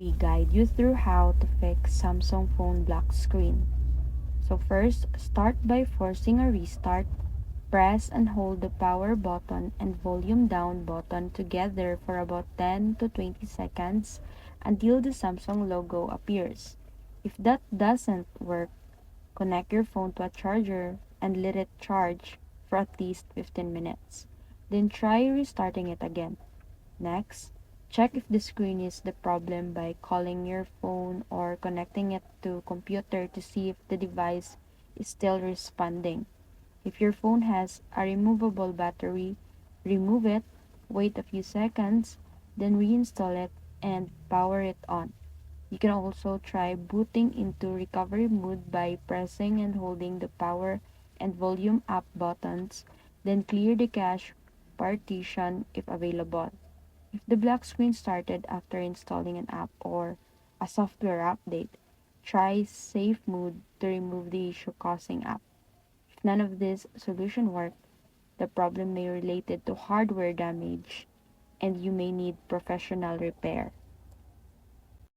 we guide you through how to fix Samsung phone black screen. So first, start by forcing a restart. Press and hold the power button and volume down button together for about 10 to 20 seconds until the Samsung logo appears. If that doesn't work, connect your phone to a charger and let it charge for at least 15 minutes. Then try restarting it again. Next, check if the screen is the problem by calling your phone or connecting it to computer to see if the device is still responding. If your phone has a removable battery, remove it, wait a few seconds, then reinstall it and power it on. You can also try booting into recovery mode by pressing and holding the power and volume up buttons, then clear the cache partition if available. If the black screen started after installing an app or a software update, try safe mode to remove the issue causing app. If none of these solutions work, the problem may be related to hardware damage and you may need professional repair.